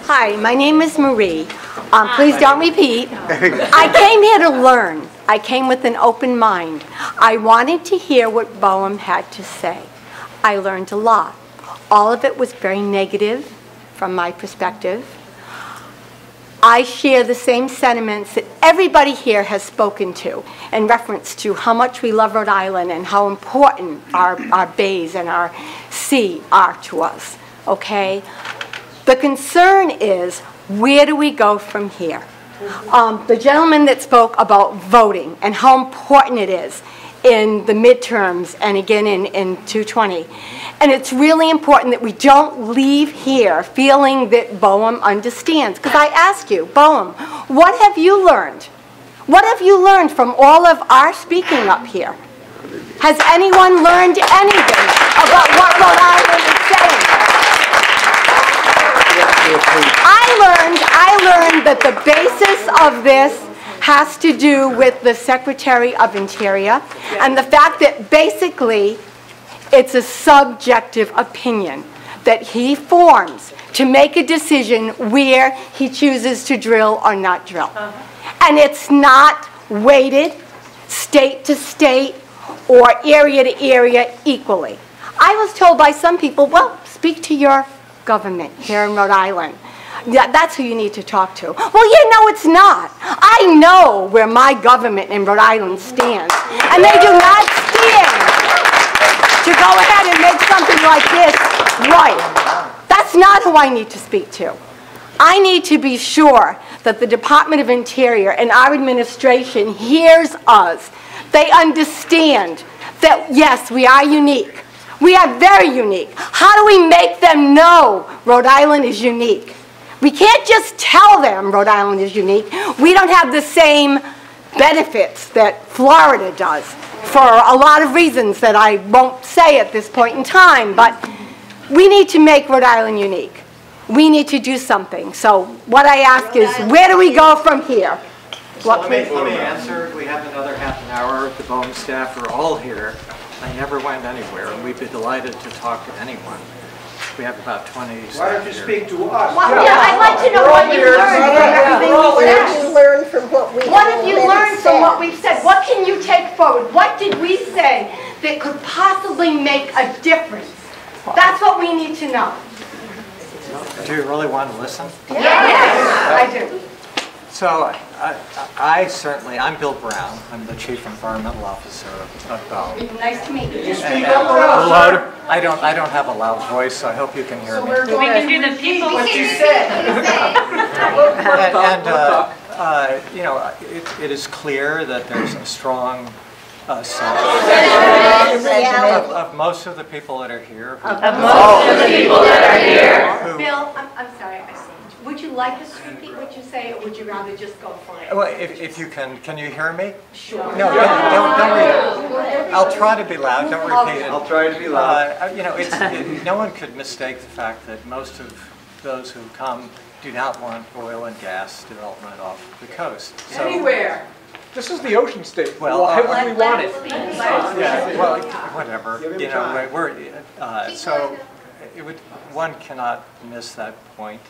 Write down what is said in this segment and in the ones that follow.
Hi, my name is Marie. Please don't repeat. I came here to learn. I came with an open mind. I wanted to hear what BOEM had to say. I learned a lot. All of it was very negative from my perspective. I share the same sentiments that everybody here has spoken to in reference to how much we love Rhode Island and how important our bays and our sea are to us, okay? The concern is, where do we go from here? The gentleman that spoke about voting and how important it is in the midterms and again in 220. And it's really important that we don't leave here feeling that BOEM understands. Because I ask you, BOEM, what have you learned? What have you learned from all of our speaking up here? Has anyone learned anything about what Rhode Island is saying? I learned that the basis of this has to do with the Secretary of Interior and the fact that basically it's a subjective opinion that he forms to make a decision where he chooses to drill or not drill. And it's not weighted state to state or area to area equally. I was told by some people, well, speak to your government here in Rhode Island. Yeah, that's who you need to talk to. Well, yeah, no, it's not. I know where my government in Rhode Island stands, and they do not stand to go ahead and make something like this right. That's not who I need to speak to. I need to be sure that the Department of Interior and our administration hears us. They understand that, yes, we are unique. We are very unique. How do we make them know Rhode Island is unique? We can't just tell them Rhode Island is unique. We don't have the same benefits that Florida does for a lot of reasons that I won't say at this point in time, but we need to make Rhode Island unique. We need to do something. So what I ask is, where do we go from here? So let me answer. We have another half an hour. The BOEM staff are all here. I never went anywhere, and we'd be delighted to talk to anyone. We have about 20 staff. Why don't you speak to us? Well, yeah, I'd like to know what you learned from everything we said. What have you learned from what we What have you learned from what we've said? What can you take forward? What did we say that could possibly make a difference? That's what we need to know. Do you really want to listen? Yes, I do. So I'm Bill Brown. I'm the Chief Environmental Officer of BOEM. Nice to meet you. You speak up louder. I don't have a loud voice, so I hope you can hear me. We can do the people. What you said. You know, it is clear that there's a strong sense of most of the people that are here. Bill, I'm sorry, I said. Would you like us to repeat what you say, or would you rather just go for it? Well, if you can you hear me? Sure. No, don't read it. I'll try to be loud. Don't repeat it. I'll try to be loud. You know, no one could mistake the fact that most of those who come do not want oil and gas development off the coast. So, anywhere. This is the ocean state. Well, why would we want it? Yeah, well, whatever. You know, so one cannot miss that point.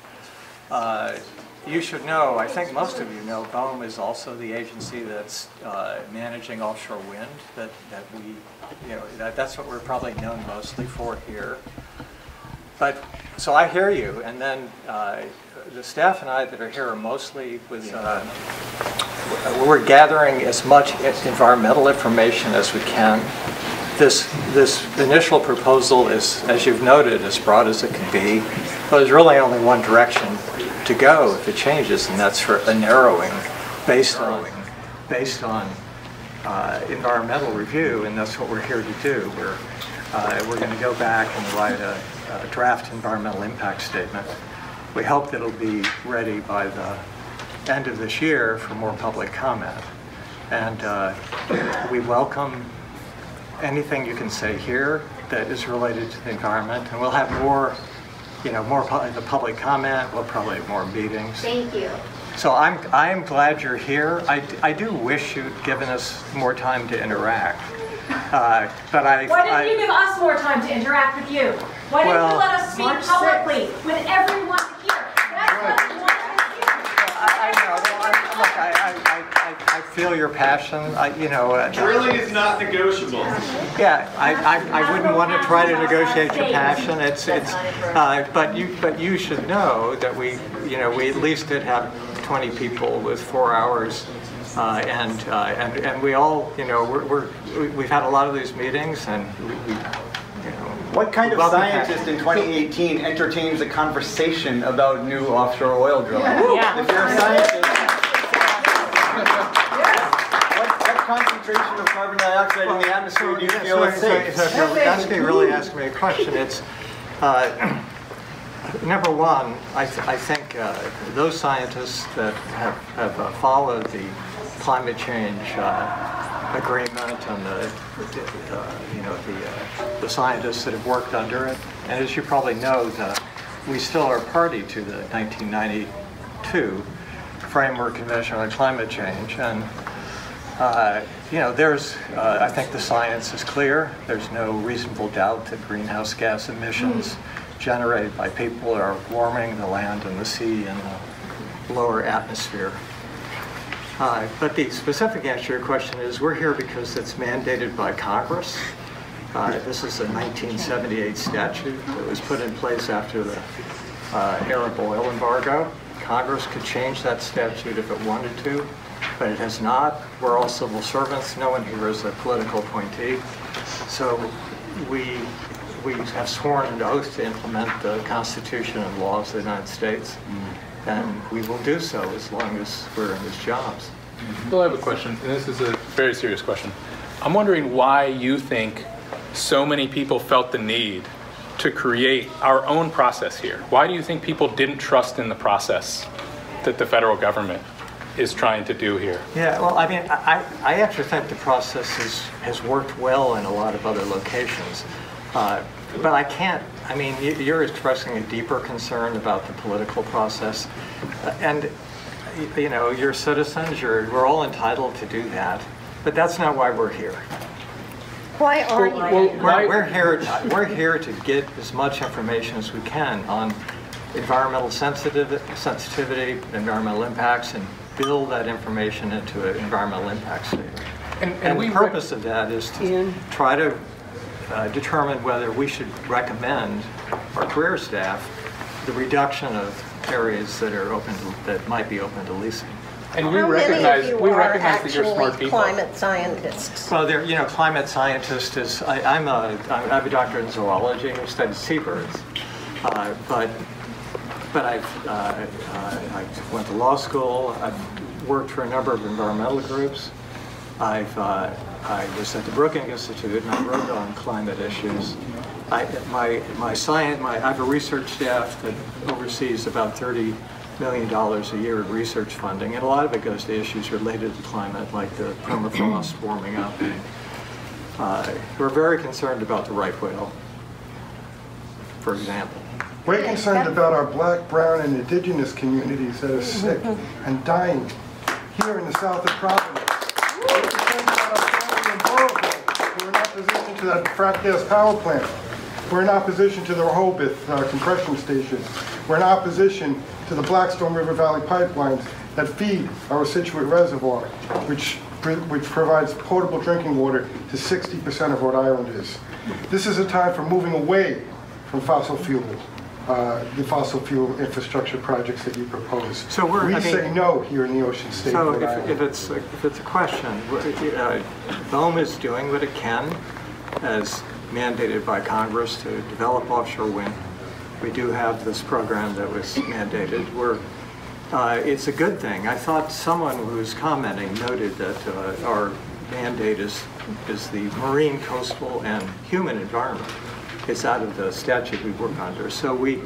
You should know, I think most of you know, BOEM is also the agency that's managing offshore wind. That's what we're probably known mostly for here. But so I hear you, and then the staff and I that are here are mostly with. We're gathering as much environmental information as we can. This initial proposal is, as you've noted, as broad as it can be. But there's really only one direction to go if it changes, and that's for a narrowing based on environmental review, and that's what we're here to do. We're going to go back and write a draft environmental impact statement. We hope that it'll be ready by the end of this year for more public comment, and we welcome anything you can say here that is related to the environment, and we'll have more. More the public comment. We'll probably have more meetings. Thank you. So I'm glad you're here. I do wish you'd given us more time to interact. But Why didn't you give us more time to interact with you? Why didn't you let us speak publicly with everyone here? That's feel your passion. Drilling is not negotiable. Yeah, I wouldn't want to try to negotiate your passion. But you should know that we at least did have 20 people with 4 hours, and we all, we've had a lot of these meetings, and we What kind of scientist in 2018 entertains a conversation about new offshore oil drilling? Yeah. If you're a scientist, what concentration of carbon dioxide in the atmosphere do you feel is safe? So if you're really asking me a question, it's number one, I think those scientists that have followed the climate change agreement and the scientists that have worked under it, and as you probably know, we still are party to the 1992 Framework Convention on Climate Change, and I think the science is clear. There's no reasonable doubt that greenhouse gas emissions generated by people are warming the land and the sea and the lower atmosphere. But the specific answer to your question is we're here because it's mandated by Congress. This is a 1978 statute that was put in place after the Arab oil embargo. Congress could change that statute if it wanted to, but it has not. We're all civil servants. No one here is a political appointee. So we have sworn an oath to implement the Constitution and laws of the United States. And we will do so as long as we're in these jobs. Well, I have a question, and this is a very serious question. I'm wondering why you think so many people felt the need to create our own process here. Why do you think people didn't trust in the process that the federal government is trying to do here? Yeah, well, I mean, I actually think the process has worked well in a lot of other locations. But I can't, I mean, you're expressing a deeper concern about the political process. And, you're citizens, we're all entitled to do that. But that's not why we're here. Why are you? We're here to get as much information as we can on environmental sensitivity, environmental impacts, and build that information into an environmental impact statement. And the purpose of that is to try to determine whether we should recommend our career staff the reduction of areas that are that might be open to leasing. And we recognize that you're smart people. Climate scientists. Well, climate scientist is. I have a doctorate in zoology. I studied seabirds, but I went to law school. I've worked for a number of environmental groups. I was at the Brookings Institute and I wrote on climate issues. I have a research staff that oversees about $30 million a year of research funding, and a lot of it goes to issues related to climate, like the permafrost warming up. We're very concerned about the right whale, for example. We're concerned about our black, brown, and indigenous communities that are sick and dying here in the south of Providence. We're concerned about our family in Boroughville, who are in opposition to that frack gas power plant. We're in opposition to the Rehoboth compression station. We're in opposition to the Blackstone River Valley pipelines that feed our Situate Reservoir, which provides potable drinking water to 60% of Rhode Islanders. This is a time for moving away from fossil fuel. The fossil fuel infrastructure projects that you propose. So we say no here in the Ocean State. So if it's a question, BOEM is doing what it can, as mandated by Congress, to develop offshore wind. We do have this program that was mandated. It's a good thing. I thought someone who was commenting noted that our mandate is the marine, coastal, and human environment. It's out of the statute we work under. So we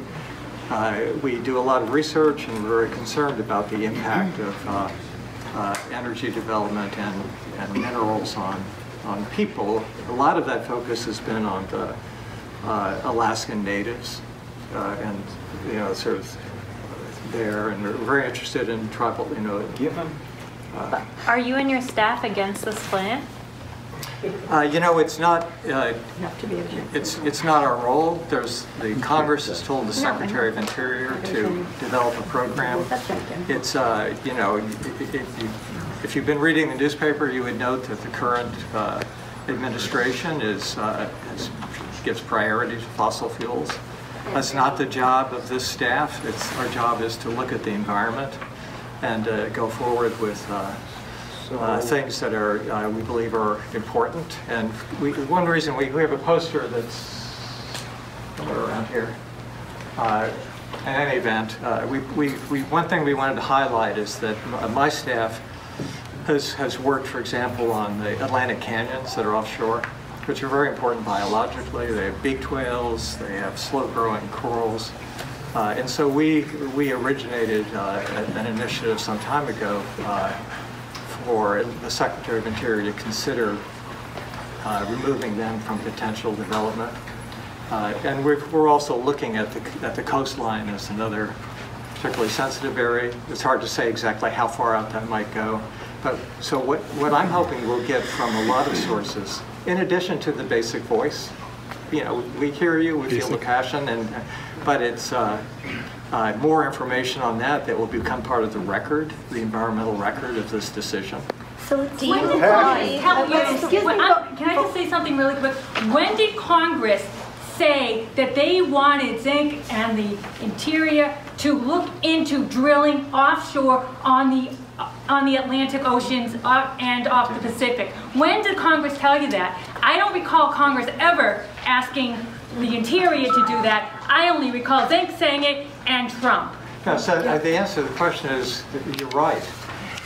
do a lot of research, and we're very concerned about the impact of energy development and minerals on people. A lot of that focus has been on the Alaskan natives, and sort of there, and we're very interested in tribal, Are you and your staff against this plan? It's not. It's not our role. The Congress has told the Secretary of Interior to develop a program. It's If you've been reading the newspaper, you would note that the current administration gives priority to fossil fuels. That's not the job of this staff. Our job is to look at the environment and go forward with things that are we believe are important. And one reason we have a poster that's somewhere around here. In any event, one thing we wanted to highlight is that my staff has worked, for example, on the Atlantic canyons that are offshore, which are very important biologically. They have beaked whales, they have slow-growing corals. And so we originated an initiative some time ago for the Secretary of Interior to consider removing them from potential development. And we're also looking at the coastline as another particularly sensitive area. It's hard to say exactly how far out that might go. But so what I'm hoping we'll get from a lot of sources, in addition to the basic voice, you know, we hear you, we feel the passion, but it's more information on that will become part of the record, the environmental record of this decision. So do you Can I just say something really quick? When did Congress say that they wanted Zink and the Interior to look into drilling offshore on the Atlantic Oceans and off the Pacific? When did Congress tell you that? I don't recall Congress ever asking the Interior to do that. I only recall Zink saying it and Trump. No, so the answer to the question is that you're right.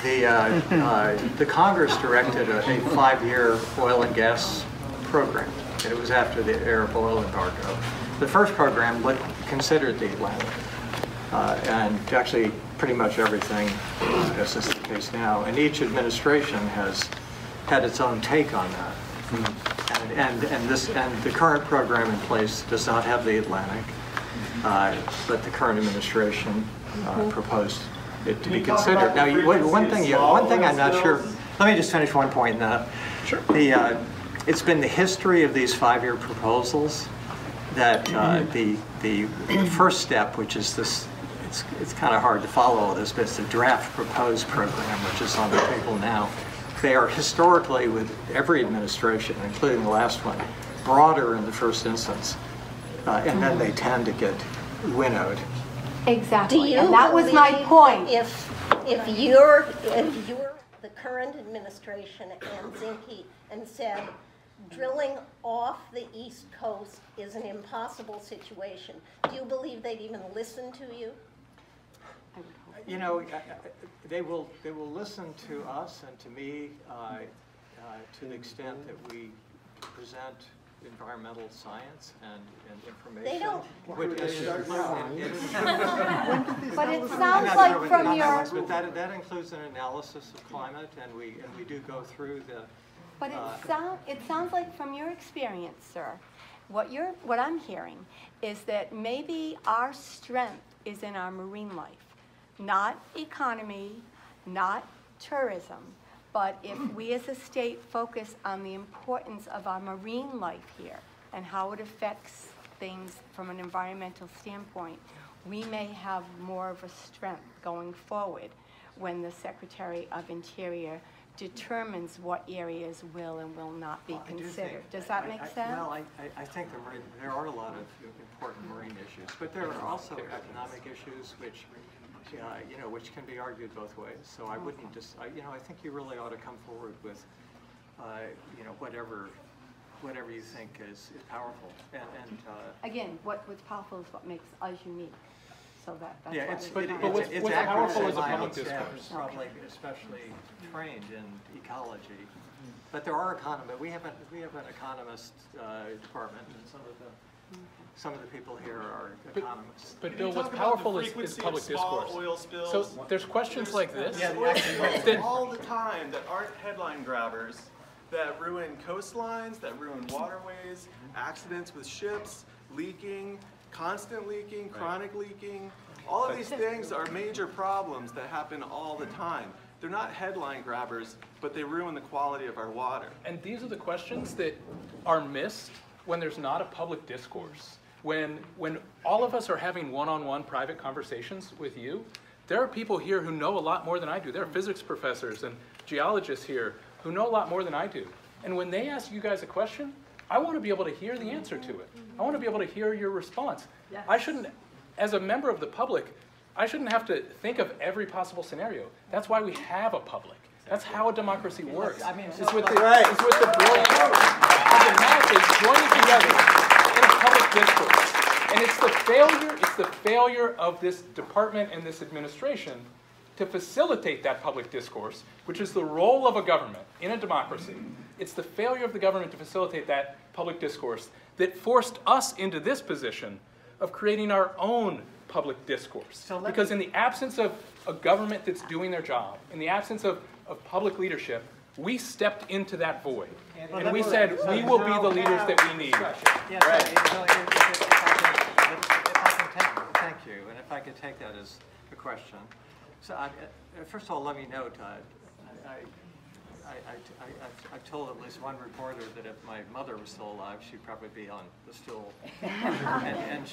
The Congress directed a 5-year oil and gas program. It was after the Arab oil embargo. The first program considered the Atlantic, and actually pretty much everything, as is the case now. And each administration has had its own take on that. And the current program in place does not have the Atlantic, but the current administration proposed it to be considered. Now, one thing I'm not sure. Let me just finish one point. Sure. It's been the history of these 5-year proposals that the first step, which is this, it's kind of hard to follow all this, but it's the draft proposed program, which is on the table now. They are historically, with every administration, including the last one, broader in the first instance, and then they tend to get winnowed. Exactly, and that was my point. If you're the current administration and Zinke and said drilling off the East Coast is an impossible situation, do you believe they'd even listen to you? You know, they will listen to us and to me to the extent that we present environmental science and information. They don't. But it sounds like from your. But that includes an analysis of climate, and we do go through the. But it sounds like from your experience, sir, what I'm hearing is that maybe our strength is in our marine life, not economy, not tourism. But if we as a state focus on the importance of our marine life here and how it affects things from an environmental standpoint, we may have more of a strength going forward when the Secretary of Interior determines what areas will and will not be considered. Does that make sense? Well, I think there are a lot of important marine issues, but there are also economic issues which which can be argued both ways. So I wouldn't just, I think you really ought to come forward with, whatever you think is powerful. And again, what's powerful is what makes us unique. So that's yeah, what's powerful is a public discourse. Probably especially trained in ecology, but there are economists. We have an economist department, and some of the people here are economists. But Bill, what's powerful is public discourse. Oil spills. So there's questions like this. All the time that aren't headline grabbers, that ruin coastlines, that ruin waterways, accidents with ships, leaking, constant leaking, chronic leaking. All of these things are major problems that happen all the time. They're not headline grabbers, but they ruin the quality of our water. And these are the questions that are missed when there's not a public discourse. When all of us are having one-on-one private conversations with you, There are people here who know a lot more than I do. There are physics professors and geologists here who know a lot more than I do. And when they ask you guys a question, I want to be able to hear the answer to it. I want to be able to hear your response. Yes. I shouldn't, as a member of the public, I shouldn't have to think of every possible scenario. That's why we have a public. That's how a democracy works. I mean, it's with the brilliant of the masses joining together in a public discourse. And it's the failure of this department and this administration to facilitate that public discourse, which is the role of a government in a democracy. It's the failure of the government to facilitate that public discourse that forced us into this position of creating our own public discourse. Because in the absence of a government that's doing their job, in the absence of public leadership, we stepped into that void. And we said, we will be the leaders that we need. Thank you, and if I could take that as a question. So, first of all, let me note, I've told at least one reporter that if my mother was still alive, she'd probably be on the stool. and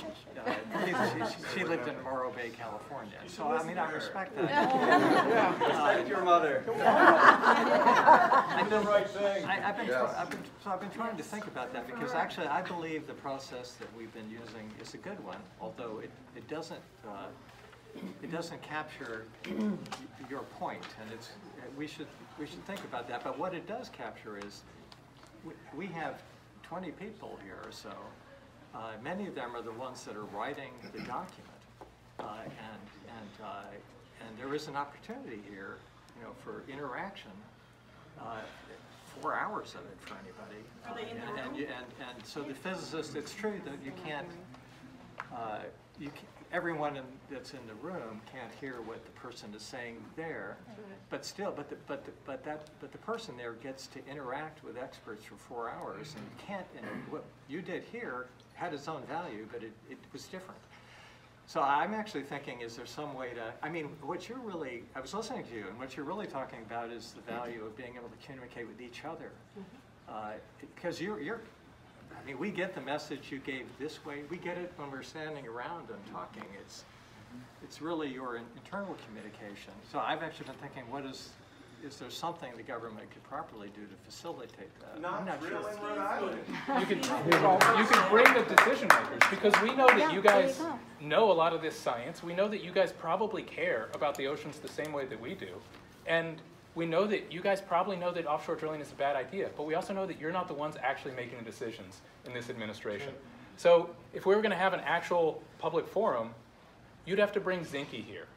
she lived in Morro Bay, California. So, I mean, I respect that. Respect your mother. I did the right thing. I've been trying to think about that because actually I believe the process that we've been using is a good one, although it doesn't capture your point, and we should think about that. But what it does capture is we have 20 people here or so. Many of them are the ones that are writing the document, and there is an opportunity here, for interaction. 4 hours of it for anybody, and so the physicist. It's true that you can't. Everyone that's in the room can't hear what the person is saying there, but still, but the person there gets to interact with experts for 4 hours, and you can't. And what you did here had its own value, but it was different. So I'm actually thinking, is there some way to? I mean, I was listening to you, and what you're really talking about is the value of being able to communicate with each other, because I mean, we get the message you gave this way. We get it when we're standing around and talking. It's really your internal communication. So I've actually been thinking, is there something the government could properly do to facilitate that? Not really in Rhode Island. You can bring the decision makers, because we know that you guys know a lot of this science. We know that you guys probably care about the oceans the same way that we do. And we know that you guys probably know that offshore drilling is a bad idea, but we also know that you're not the ones actually making the decisions in this administration. So if we were going to have an actual public forum, you'd have to bring Zinke here.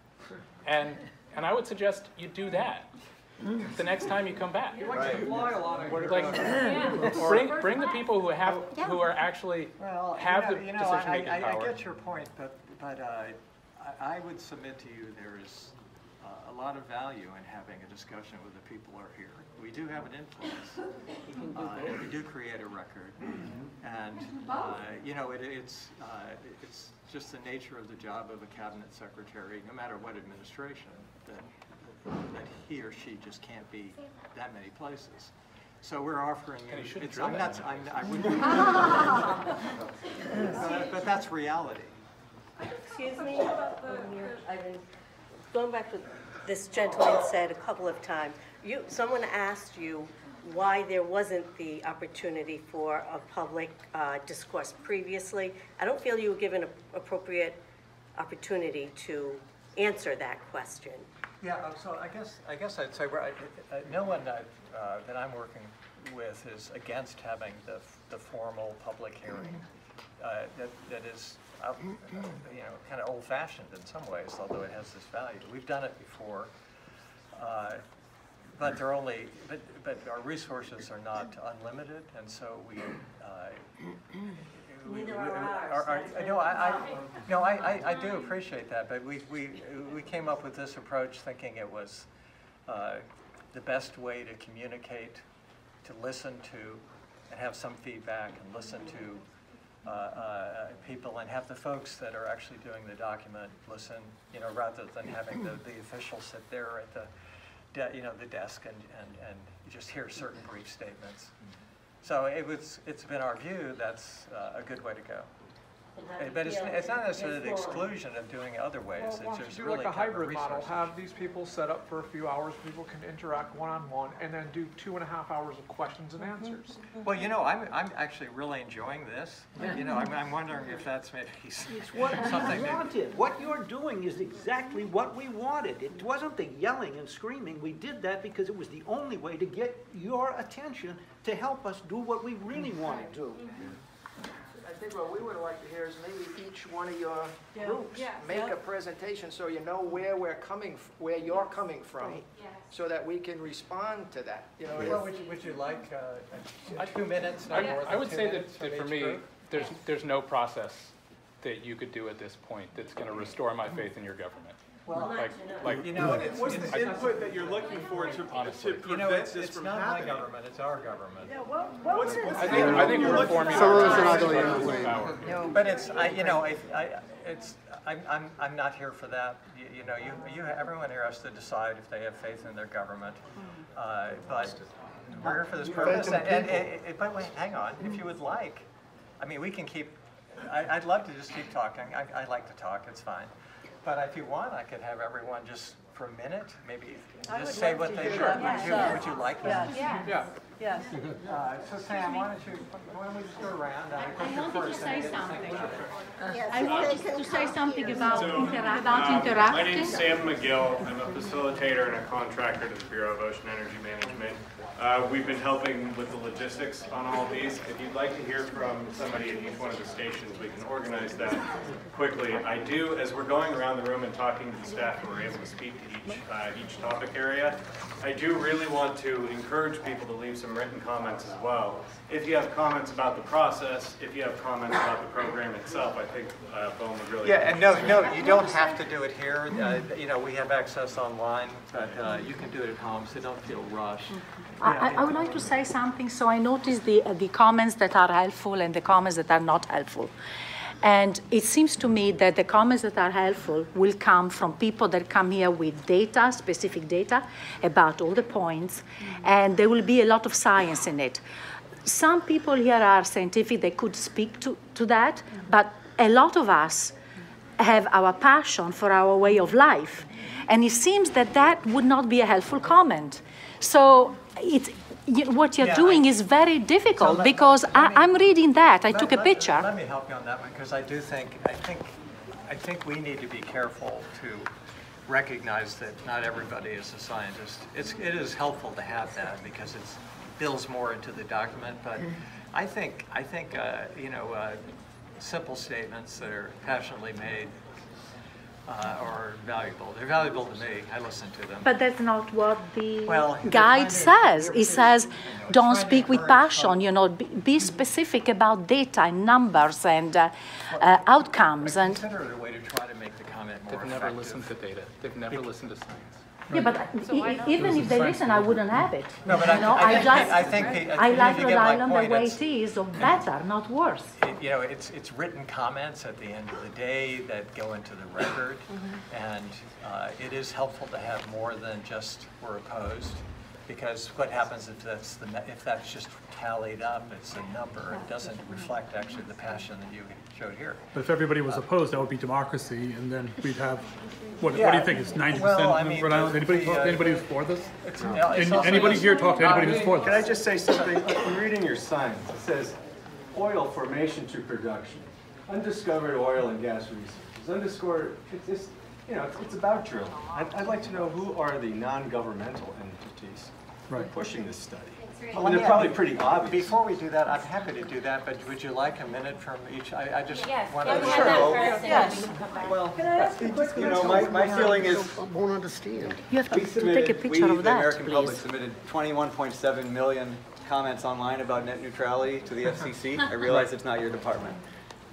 And I would suggest you do that the next time you come back. Bring the people who are actually have the decision-making power. I get your point, but I would submit to you there is a lot of value in having a discussion with the people who are here. We do have an influence, and we do create a record, and it's just the nature of the job of a cabinet secretary, no matter what administration, that he or she just can't be that many places. So we're offering. And he shouldn't I wouldn't. But that's reality. Excuse me. Going back to this gentleman said a couple of times, someone asked you why there wasn't the opportunity for a public discourse previously. I don't feel you were given an appropriate opportunity to answer that question. Yeah, so I guess I'd say no one that I'm working with is against having the formal public hearing. That is kind of old-fashioned in some ways, although it has this value. We've done it before, but our resources are not unlimited, and so I do appreciate that, but we came up with this approach thinking it was the best way to communicate, to listen to, and have some feedback, and listen to people, and have the folks that are actually doing the document listen, rather than having the officials sit there at the desk and you just hear certain brief statements. So it's been our view that's a good way to go. But it's not necessarily the exclusion of doing other ways. Well, why don't you do like a hybrid model? Have these people set up for a few hours, people can interact one-on-one, and then do 2.5 hours of questions and answers. Well, you know, I'm actually really enjoying this. You know, I'm wondering if that's maybe It's what something we that, wanted. What you're doing is exactly what we wanted. It wasn't the yelling and screaming. We did that because it was the only way to get your attention to help us do what we really want to do. I think what we would like to hear is maybe each one of your groups make a presentation so you know where where you're coming from, so that we can respond to that. You know, well, would you like 2 minutes? I would say that for me, there's no process that you could do at this point that's going to restore my faith in your government. Well, like you know, what's the input that you're looking for to prevent you know, this it's from not happening? my government, it's our government. Yeah, what was it? I think we're reforming our But it's, you know, I'm not here for that. You know, everyone here has to decide if they have faith in their government. But we're here for this purpose. But wait, hang on, if you would like, I mean, we can keep. I'd love to just keep talking. I like to talk. It's fine. But if you want, I could have everyone just for a minute, maybe just say what they would. Would you like that? Yeah. Yes. So Sam, why don't we just go around? I wanted to say something. Yes, I wanted to say something about My interacting. name is Sam McGill. I'm a facilitator and a contractor to the Bureau of Ocean Energy Management. We've been helping with the logistics on all of these. If you'd like to hear from somebody at each one of the stations, we can organize that quickly. I do, as we're going around the room and talking to the staff and we're able to speak to each topic area, I do really want to encourage people to leave some written comments as well. If you have comments about the process, if you have comments about the program itself, I think BOEM would really and no, you don't have to do it here. You know, we have access online, but you can do it at home, so don't feel rushed. I would like to say something. So I noticed the comments that are helpful and the comments that are not helpful. And it seems to me that the comments that are helpful will come from people that come here with data, specific data, about all the points, and there will be a lot of science in it. Some people here are scientific, they could speak to that, but a lot of us have our passion for our way of life. And it seems that that would not be a helpful comment. So what you're doing is very difficult, so because I'm reading that. I took a picture. Let me help you on that one, because I think we need to be careful to recognize that not everybody is a scientist. It is helpful to have that because it builds more into the document. But I think you know, simple statements that are passionately made are valuable. They're valuable to me. I listen to them. But that's not what the guide says. It says, don't speak with passion, you know, be specific about data and numbers and outcomes. And consider it a way to try to make the comment more effective. They've never listened to data. They've never listened to science. Yeah, but even if they listen, I wouldn't have it. No, but I like Rhode Island the way it is, or better, not worse. You know, it's written comments at the end of the day that go into the record, and it is helpful to have more than just we're opposed, because what happens if that's just tallied up, it's a number. It doesn't reflect actually the passion that you showed here. But if everybody was opposed, that would be democracy, and then we'd have. What do you think? It's 90% of Rhode Island. Anybody who's for this? Anybody here talk to anybody who's for this? Can I just say something? When reading your signs, it says oil formation to production, undiscovered oil and gas resources. Undiscovered. It's you know, it's about drilling. I'd like to know who are the non-governmental entities pushing this study. Well, they're probably pretty obvious. Before we do that, I'm happy to do that, but would you like a minute from each? I just want to... Yes. Well, you know, my feeling is... I won't understand. You have to take a picture of the that, American please. public submitted 21.7 million comments online about net neutrality to the FCC. I realize it's not your department.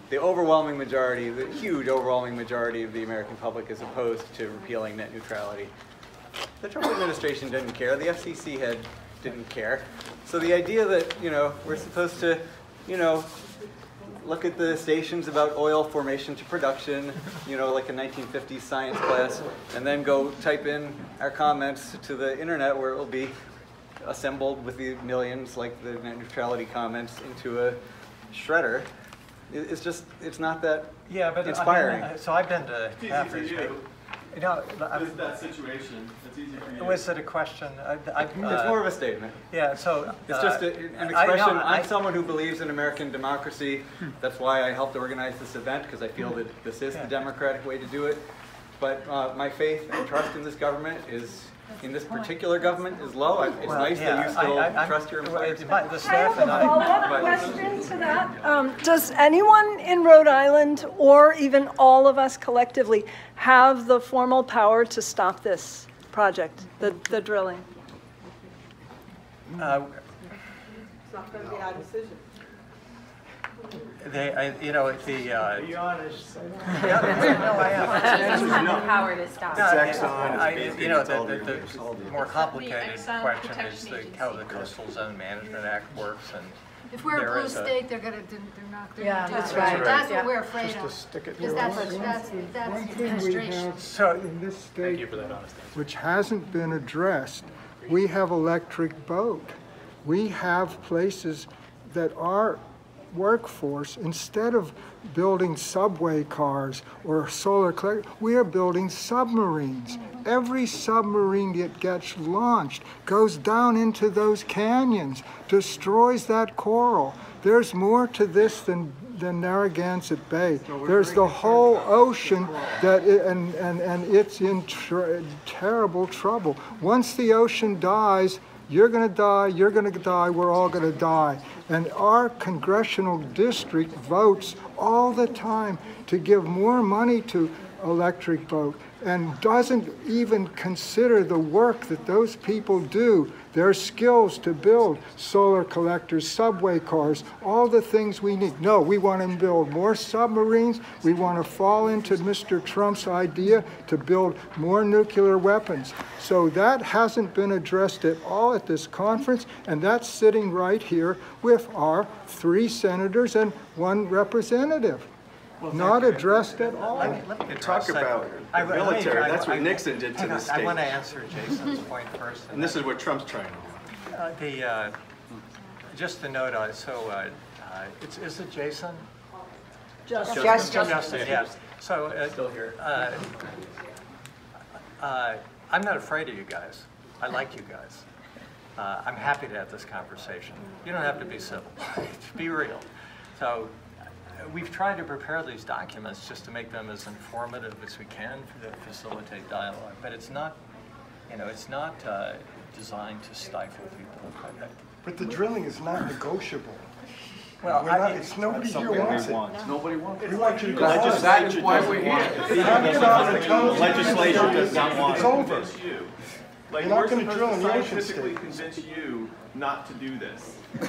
The overwhelming majority, the huge overwhelming majority of the American public is opposed to repealing net neutrality. The Trump administration didn't care. The FCC didn't care. So the idea that, you know, we're supposed to, you know, look at the stations about oil formation to production, you know, like a 1950s science class, and then go type in our comments to the internet where it will be assembled with the millions, like the net neutrality comments, into a shredder. It's just, it's not that Yeah, but inspiring. So I've been to Africa. You know, This is that situation. It's easy for you. was it a question? It's more of a statement. Yeah, so. It's just an expression. I'm someone who believes in American democracy. That's why I helped organize this event, because I feel that this is the democratic way to do it. But my faith and trust in this government in this particular government is low. It's nice that you still trust your employers. The staff and follow-up question to that. Does anyone in Rhode Island, or even all of us collectively, have the formal power to stop this project, the drilling? It's not going to be our decision. You know, Be honest. No, I am. No power to stop. You know, the more complicated question is how the Coastal Zone Management Act works, and if we're a blue state, they're not gonna do it. That's right. That's what we're afraid of. Just to stick it Because that's One thing we administration. have So in this state, Thank you for that honesty. which hasn't been addressed, we have electric boat. We have places that our workforce, instead of building subway cars or solar collectors, we are building submarines. Every submarine that gets launched goes down into those canyons, destroys that coral. There's more to this than Narragansett Bay. There's the whole ocean and it's in terrible trouble. Once the ocean dies, you're going to die, you're going to die, we're all going to die. And our congressional district votes all the time to give more money to electric boat and doesn't even consider the work that those people do, their skills to build solar collectors, subway cars, all the things we need. No, we want to build more submarines. We want to fall into Mr. Trump's idea to build more nuclear weapons. So that hasn't been addressed at all at this conference, and that's sitting right here with our 3 senators and 1 representative. Well, not addressed at all. Let me talk about the military. That's what Nixon did to the state. I want to answer Jason's point first. And this is what Trump's trying to do. Just a note on, is it Jason? Justin, yes. So, Still here. I'm not afraid of you guys. I like you guys. I'm happy to have this conversation. You don't have to be civil. Be real. So, we've tried to prepare these documents just to make them as informative as we can to facilitate dialogue, but it's not, it's not designed to stifle people. But the drilling is not negotiable. Well, it's nobody here wants it. Nobody wants it. We want you to That is why we're here. Legislation does not want it. It's over. Like, You're not we're going to drill in the ocean scientifically state. convince you not to do this. The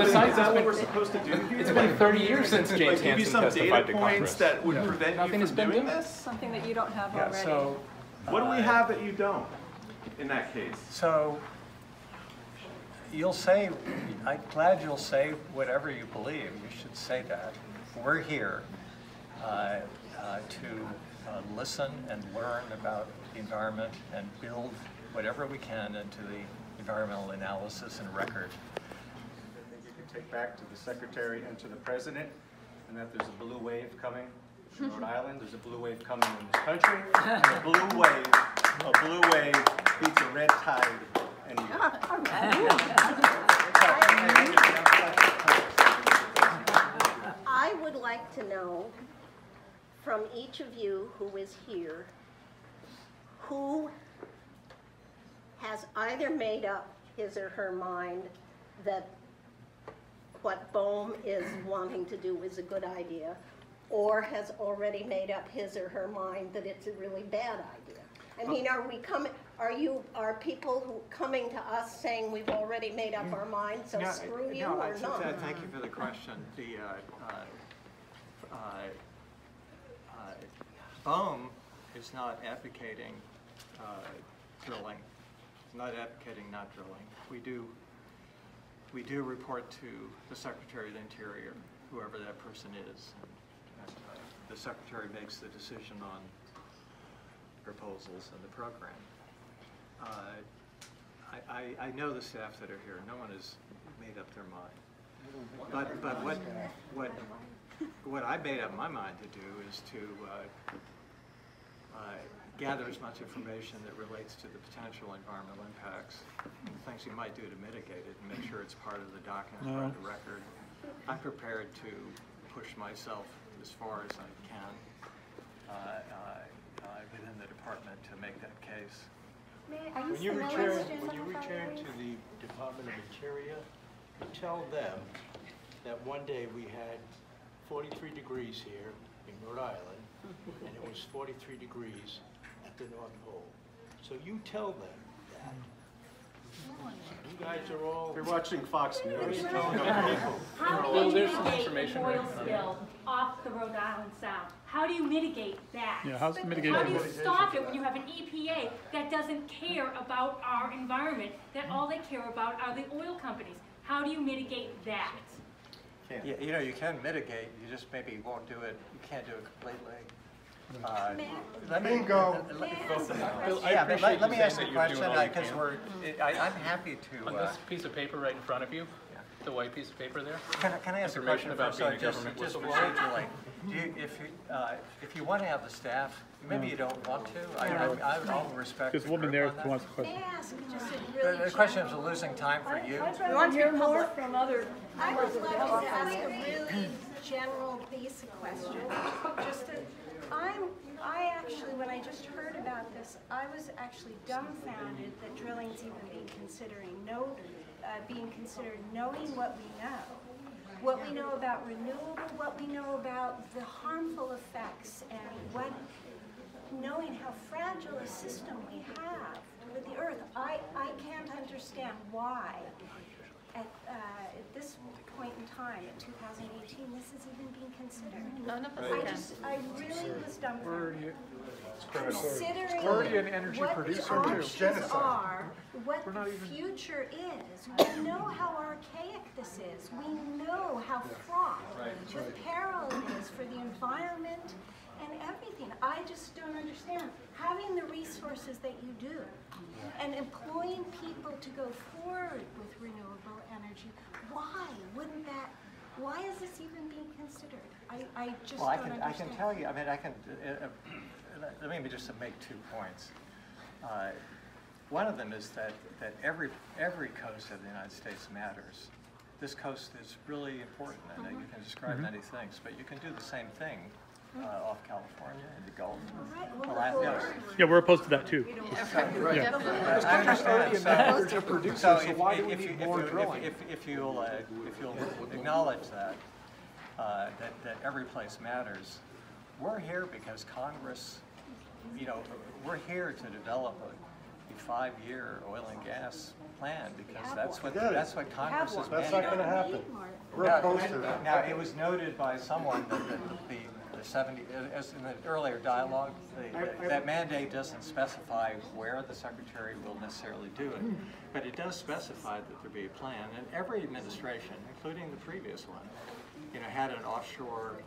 science That's what we're supposed to do here. It's been 30 years since James give you Hansen some testified data to points Congress. that would prevent Nothing you has from been doing done. this? something that you don't have Yeah, already. so, What do we have that you don't in that case? So, I'm glad you'll say whatever you believe. You should say that. We're here to listen and learn about the environment and build whatever we can into the environmental analysis and record. I think you can take back to the Secretary and to the President, and that there's a blue wave coming in Rhode Island, there's a blue wave coming in this country, and a blue wave beats a red tide anywhere. I would like to know from each of you who is here, who has either made up his or her mind that what BOEM is wanting to do is a good idea, or has already made up his or her mind that it's a really bad idea. I mean, are people who coming to us saying we've already made up our mind, so screw you, or not? Thank you for the question. BOEM is not advocating drilling. It's not advocating not drilling. We do report to the Secretary of the Interior, whoever that person is. And the Secretary makes the decision on proposals and the program. I know the staff that are here. No one has made up their mind. But what I made up my mind to do is to gather as much information that relates to the potential environmental impacts, things you might do to mitigate it, and make sure it's part of the document, part of the record. I'm prepared to push myself as far as I can within the department to make that case. When you return to the Department of Interior, you tell them that one day we had 43 degrees here in Rhode Island, and it was 43 degrees at the North Pole. So you tell them that. You guys are all... You're watching Fox News. How do you mitigate oil spill off the Rhode Island Sound? How do you mitigate that? Yeah, how's mitigation? How do you stop it when you have an EPA that doesn't care about our environment, that all they care about are the oil companies? How do you mitigate that? Yeah, you know, you can mitigate, you just maybe won't do it, you can't do it completely. Bingo. Let me ask you a question, because I'm happy to... On this piece of paper right in front of you, the white piece of paper there? Can I ask a question about being a government whistleblower? Procedurally, if you want to have the staff, maybe you don't want to, I'll respect There's a woman there who wants a question. May I ask just a really The question is losing time for you. We want to hear more from other I members would of the love public. to ask a really general, basic question. I actually, when I just heard about this, I was actually dumbfounded that drilling's even being considered, knowing what we know about renewable, what we know about the harmful effects, and knowing how fragile a system we have with the earth. I can't understand why at this point in time, in 2018, this is even being considered. None of us I really was dumbfounded. It's already an energy producer too. What the options are, what the future is. We know how archaic this is. We know how fraught with peril it is for the environment and everything. I just don't understand. Having the resources that you do and employing people to go forward with renewable energy, why is this even being considered? I just don't understand. I can tell you, let me just make 2 points. One of them is that every coast of the United States matters. This coast is really important, and you can describe many things, but you can do the same thing off California and the Gulf. Yeah, we're opposed to that too. I understand. So if you'll acknowledge that every place matters, we're here because Congress, we're here to develop a 5-year oil and gas plan because that's what Congress is. That's not going to happen. We're opposed to that. Now, it was noted by someone that as in the earlier dialogue, that mandate doesn't specify where the Secretary will necessarily do it, but it does specify that there be a plan, and every administration, including the previous one, had an offshore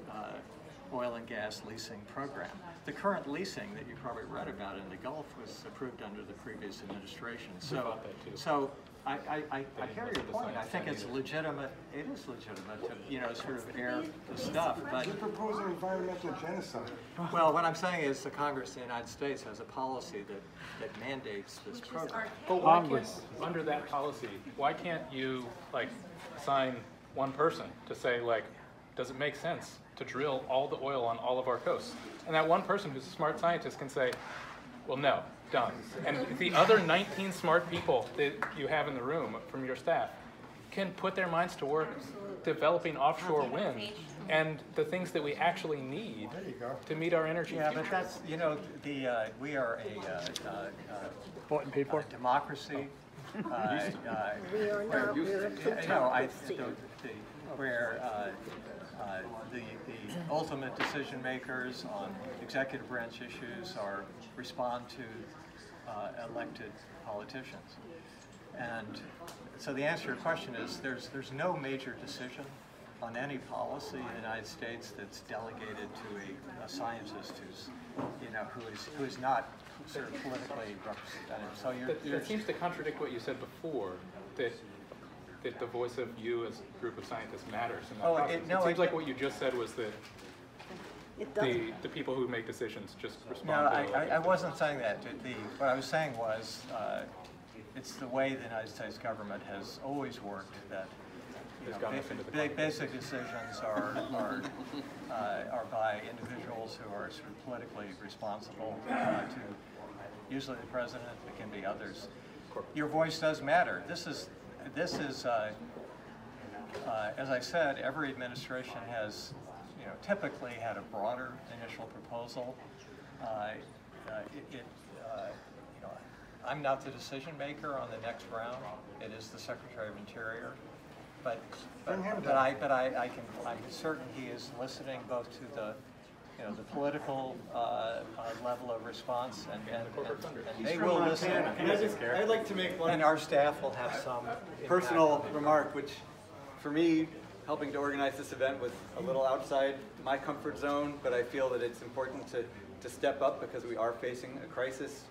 oil and gas leasing program. The current leasing that you probably read about in the Gulf was approved under the previous administration. So I hear your point. I think it's legitimate. It is legitimate to sort of air the stuff. But you're proposing environmental genocide. Well, what I'm saying is the Congress of the United States has a policy that mandates this program. But why can't, under that policy, why can't you assign one person to say does it make sense to drill all the oil on all of our coasts? And that one person who's a smart scientist can say, well, no, done. And the other 19 smart people that you have in the room from your staff can put their minds to work developing offshore wind and the things that we actually need to meet our energy future. But that's, we are bought and paid for democracy. Where the ultimate decision makers on executive branch issues respond to elected politicians. And so the answer to your question is there's no major decision on any policy in the United States that's delegated to a scientist who is not sort of politically representative. So that seems to contradict what you said before, that that the voice of you as a group of scientists matters in that Oh, process. It seems like what you just said was that the people who make decisions just respond. No, I wasn't saying that. What I was saying was it's the way the United States government has always worked that basic decisions are by individuals who are sort of politically responsible to usually the president. It can be others. Your voice does matter. This is as I said, every administration has typically had a broader initial proposal. I'm not the decision maker on the next round. It is the Secretary of Interior. But I'm certain he is listening both to the political level of response and they will listen. I'd like to make one. And our staff will have some personal remark, which for me, helping to organize this event was a little outside my comfort zone, but I feel that it's important to step up because we are facing a crisis.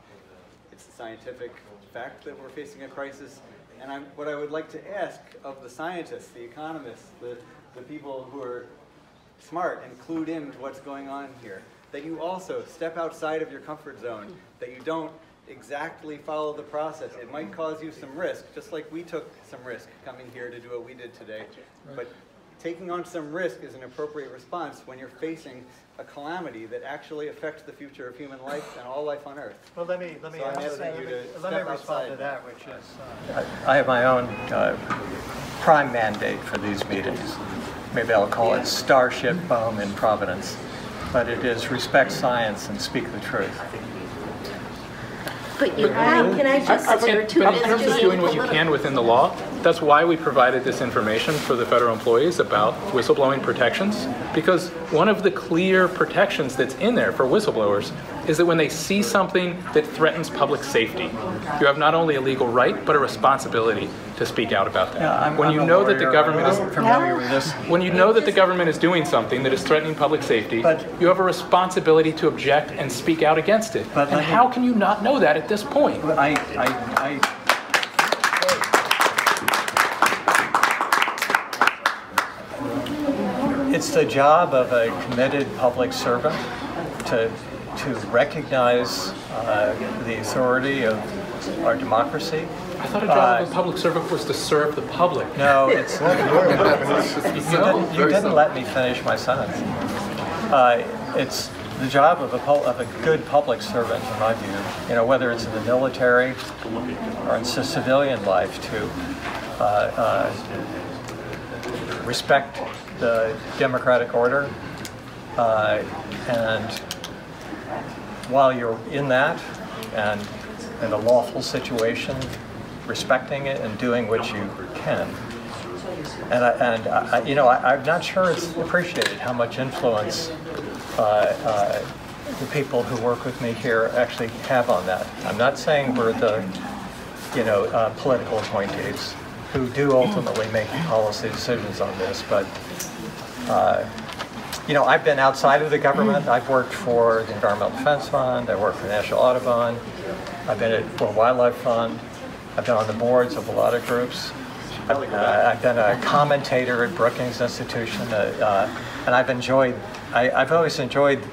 It's a scientific fact that we're facing a crisis. And what I would like to ask of the scientists, the economists, the people who are smart and clued into what's going on here, that you also step outside of your comfort zone, that you don't exactly follow the process. It might cause you some risk, just like we took some risk coming here to do what we did today. But taking on some risk is an appropriate response when you're facing a calamity that actually affects the future of human life and all life on Earth. Well, let me respond respond to that, which is I have my own prime mandate for these meetings. Maybe I'll call it Starship BOEM in Providence, but it is respect science and speak the truth. But you have, can I just say there are two in terms of doing what you can within the law, that's why we provided this information for the federal employees about whistleblowing protections, because one of the clear protections that's in there for whistleblowers is that when they see something that threatens public safety, you have not only a legal right, but a responsibility to speak out about that. Yeah, when you know that the government is familiar with this. When you know that the government is doing something that is threatening public safety, you have a responsibility to object and speak out against it. And how can you not know that at this point? It's the job of a committed public servant to recognize the authority of our democracy. I thought a job of a public servant was to serve the public. No, it's you didn't let me finish my sentence. It's the job of a good public servant, in my view, whether it's in the military or in civilian life, to respect the democratic order, and while you're in that and in a lawful situation, respecting it and doing what you can. And I'm not sure it's appreciated how much influence the people who work with me here actually have on that. I'm not saying we're the political appointees who do ultimately make policy decisions on this, but I've been outside of the government. I've worked for the Environmental Defense Fund. I worked for the National Audubon. I've been for Wildlife Fund. I've been on the boards of a lot of groups. I've been a commentator at Brookings Institution, and I've always enjoyed,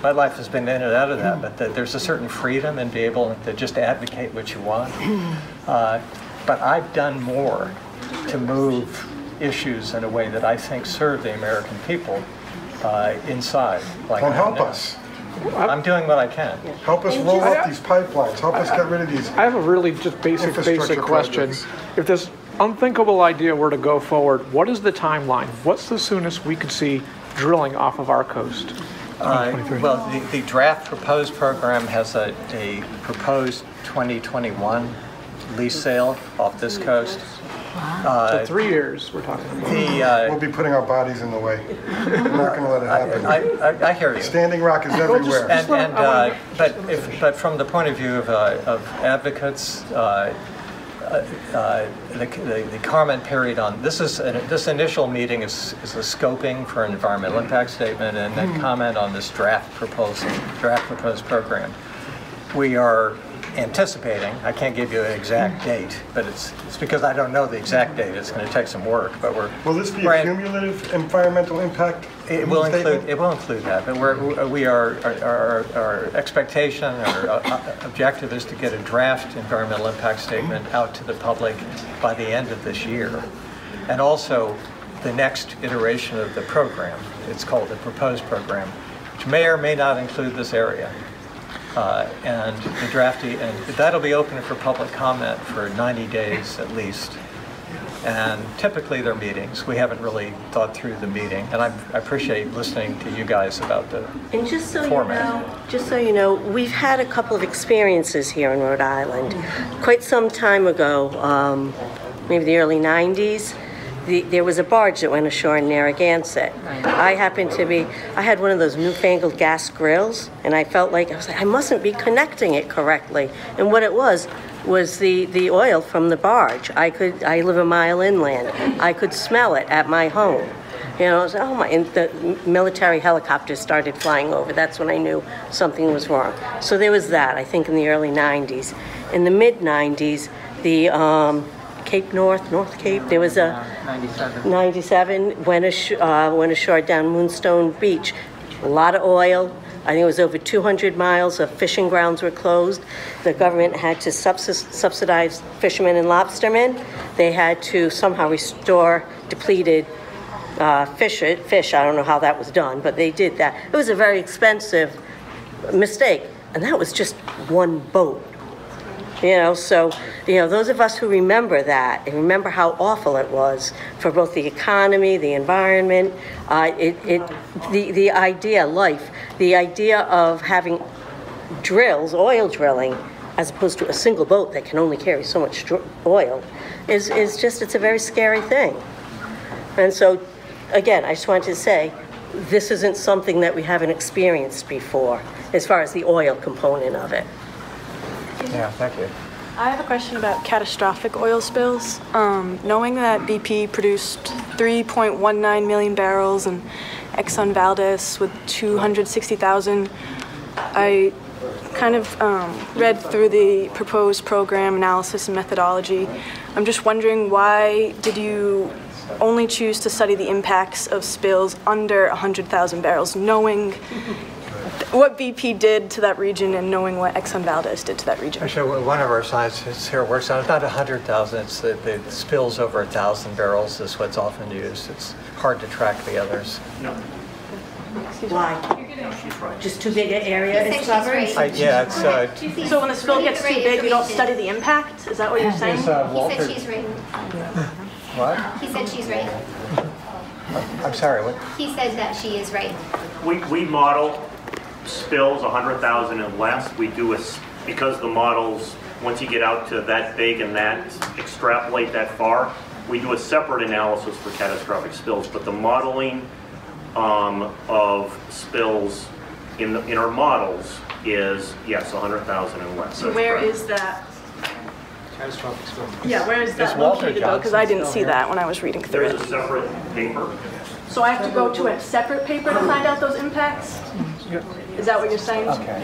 my life has been in and out of that, but there's a certain freedom in being able to just advocate what you want. But I've done more to move issues in a way that I think serve the American people inside. And help us. I'm doing what I can. Help us roll up these pipelines. Help us get rid of these. I have a really just basic question. If this unthinkable idea were to go forward, what is the timeline? What's the soonest we could see drilling off of our coast? Well, the draft proposed program has a proposed 2021 lease sale off this coast. So 3 years we're talking about. We'll be putting our bodies in the way. We're not going to let it happen. I hear you. Standing Rock is everywhere. But from the point of view of advocates, the comment period on this initial meeting is a scoping for an environmental impact statement and then comment on this draft proposed program. We are anticipating, I can't give you an exact date, but it's because I don't know the exact date. It's going to take some work, but we're. Will this be a cumulative environmental impact? It will include that, but our expectation, our objective is to get a draft environmental impact statement out to the public by the end of this year, and also the next iteration of the program. It's called the proposed program, which may or may not include this area. And the draftee, and that'll be open for public comment for 90 days at least. And typically they're meetings. We haven't really thought through the meeting, and I appreciate listening to you guys about the and just so format. Just so you know, we've had a couple of experiences here in Rhode Island. Quite some time ago, maybe the early 90s, there was a barge that went ashore in Narragansett. I had one of those newfangled gas grills, and I felt like, I mustn't be connecting it correctly. And what it was the oil from the barge. I live a mile inland. I could smell it at my home. You know, oh my, and the military helicopters started flying over. That's when I knew something was wrong. So there was that, I think, in the early 90s. In the mid-90s, the Cape North Cape, there was a 97 went ashore down Moonstone Beach. A lot of oil. I think it was over 200 miles of fishing grounds were closed. The government had to subsidize fishermen and lobstermen. They had to somehow restore depleted fish. I don't know how that was done, but they did that. It was a very expensive mistake, and that was just one boat. You know, so, you know, those of us who remember that and remember how awful it was for both the economy, the environment, the idea of having oil drilling, as opposed to a single boat that can only carry so much oil, it's a very scary thing. And so, again, I just wanted to say, this isn't something that we haven't experienced before, as far as the oil component of it. Yeah, thank you. I have a question about catastrophic oil spills. Knowing that BP produced 3.19 million barrels and Exxon Valdez with 260,000, I kind of read through the proposed program analysis and methodology. I'm just wondering, why did you only choose to study the impacts of spills under 100,000 barrels, knowing what BP did to that region and knowing what Exxon Valdez did to that region? Actually, one of our scientists here works on, it's not 100,000, it's the spills over 1,000 barrels is what's often used. It's hard to track the others. No. Why? Just too big an area it's covering? Yeah, it's... so when the spill gets too big, you don't study the impact? Is that what you're saying? He said she's right. What? He said she's right. I'm sorry, what? He said that she is right. We model spills 100,000 and less. We do because the models, once you get out to that big and that extrapolate that far, we do a separate analysis for catastrophic spills. But the modeling of spills in our models is, yes, 100,000 and less. So where is that? Catastrophic spills. Yeah, where is that located though? Because I didn't see that when I was reading through it. There's a separate paper. So I have to go to a separate paper to find out those impacts? Is that what you're saying? Okay.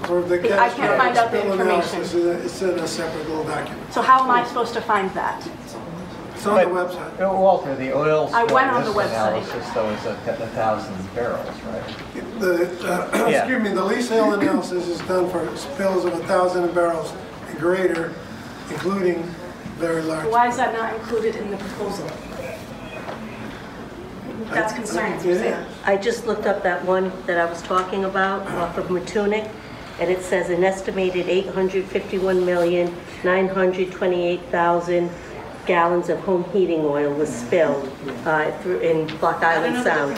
Or the I can't find out the information. It's in a separate little document. So how am I supposed to find that? It's on the website. Walter, the oil I went on the website. analysis, though, is 1,000 barrels, right? Excuse me, the lease sale analysis is done for spills of 1,000 barrels and greater, including very large. Why is that not included in the proposal? That's concerning. I just looked up that one that I was talking about off of Matunic, and it says an estimated 851,928,000 gallons of home heating oil was spilled in Block Island Sound.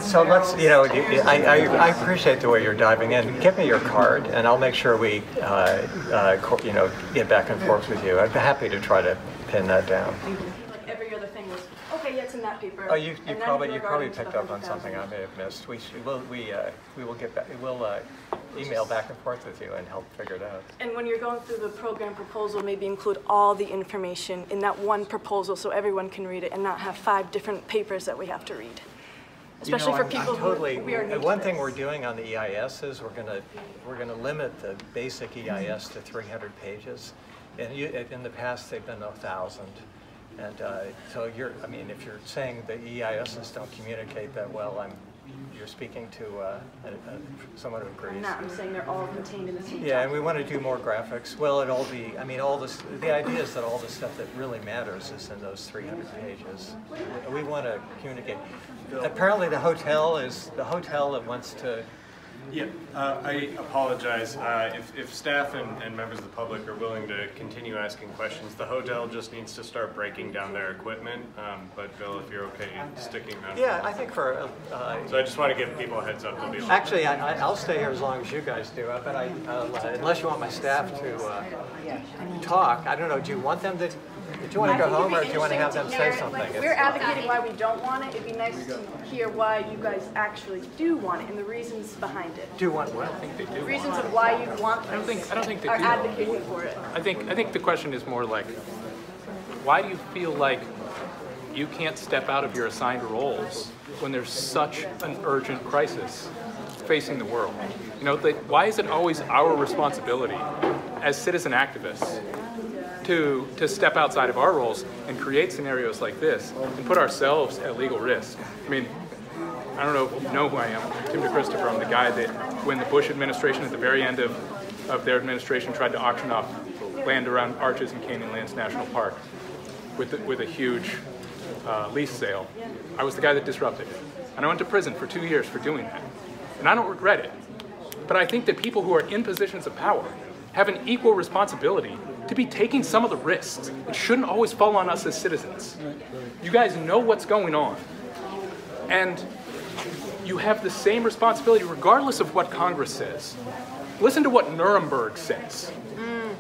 So let's, you know, I appreciate the way you're diving in. Give me your card, and I'll make sure we, you know, get back and forth with you. I'd be happy to try to pin that down. Like every other thing was, okay, yeah, it's in that paper. Oh, you probably picked up on something I may have missed. We will get back. We'll email back and forth with you and help figure it out. And when you're going through the program proposal, maybe include all the information in that one proposal so everyone can read it and not have 5 different papers that we have to read. especially for people totally, who we are new to one thing this. we're doing on the EIS is we're gonna limit the basic EIS to 300 pages. And in the past, they've been 1,000. And so I mean, if you're saying the EISs don't communicate that well, you're speaking to someone who agrees. I'm not, I'm saying they're all contained in the same Yeah, and we want to do more graphics. Well, it'll be, I mean, the idea is that all the stuff that really matters is in those 300 pages. We want to communicate. Apparently the hotel that wants to. Yeah, I apologize. If staff and members of the public are willing to continue asking questions, the hotel just needs to start breaking down their equipment. But Bill, if you're okay sticking around. Yeah, I think for. So I just want to give people a heads up. They'll be Actually, I'll stay here as long as you guys do. But unless you want my staff to talk, I don't know. Do you want them to? Do you want to go home, or do you want to have them say something? We're advocating why we don't want it. It'd be nice to hear why you guys actually do want it and the reasons behind it. Do want what? I think they do. The reasons of why you want this. I don't think they are do. advocating for it. I think the question is more like, why do you feel like you can't step out of your assigned roles when there's such an urgent crisis facing the world? You know, why is it always our responsibility as citizen activists to step outside of our roles and create scenarios like this and put ourselves at legal risk? I mean, I don't know if you know who I am. Tim DeChristopher. I'm the guy that when the Bush administration at the very end of their administration tried to auction off land around Arches and Canyonlands National Park with a huge lease sale, I was the guy that disrupted it. And I went to prison for 2 years for doing that. And I don't regret it. But I think that people who are in positions of power have an equal responsibility to be taking some of the risks. It shouldn't always fall on us as citizens. You guys know what's going on. And you have the same responsibility regardless of what Congress says. Listen to what Nuremberg says.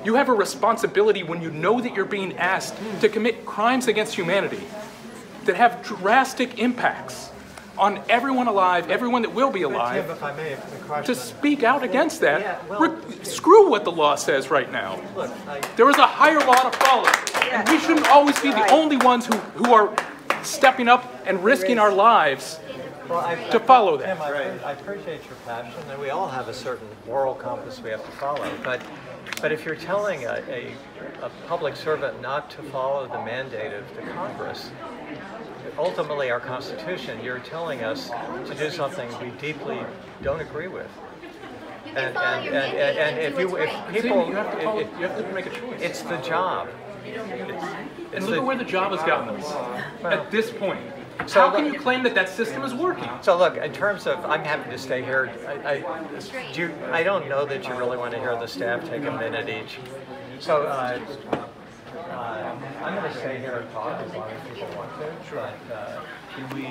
You have a responsibility when you know that you're being asked to commit crimes against humanity that have drastic impacts on everyone alive, everyone that will be alive, Tim, if I may, the question. to speak out against that. Yeah, well, Screw what the law says right now. Look, There is a higher law to follow. And we shouldn't always be the only ones who are stepping up and risking our lives to follow that. Tim, I appreciate your passion, and we all have a certain moral compass we have to follow. But if you're telling a public servant not to follow the mandate of the Congress, ultimately our Constitution, you're telling us to do something we deeply don't agree with. And if people, you have to make a choice. It's the job. And look at where the job has gotten us at this point. How can you claim that that system is working? So look, in terms of, I'm happy to stay here. I don't know that you really want to hear the staff take a minute each. So I'm going to stay here and talk as long as people want to. Sure. Can we,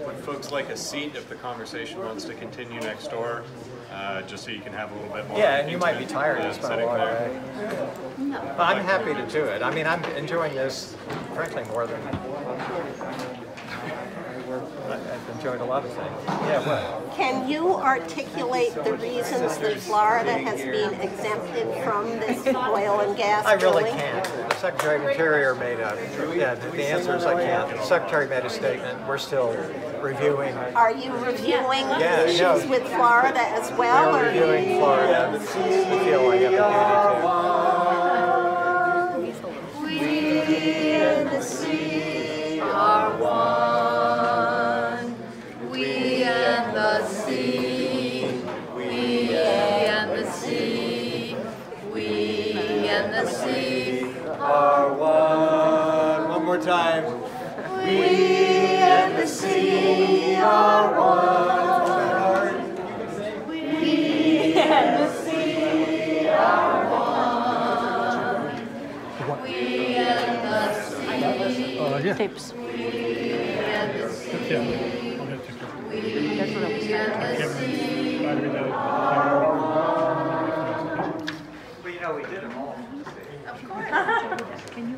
would folks like a seat if the conversation wants to continue next door? Just so you can have a little bit more. Yeah, and you might be tired. It's been a long day. But I'm happy to do it. I mean, I'm enjoying this, frankly, more than I've enjoyed a lot of things. Yeah, what? Can you articulate the reasons that Florida has been exempted from this oil and gas I really drilling? can't. The Secretary of Interior made the answer is I can't. The Secretary made a statement. We're still reviewing. Are you reviewing issues no. with Florida as well? We're reviewing Florida. We feel like We and the sea are one. We and the sea. We and the sea. We and the sea are one. One more time. We and the sea are one. We and the sea are one. We and the sea. Tapes. We and the sea. Yeah, I'll have to check. That's what I was saying. Well, you know, we did them all. Of course. Can you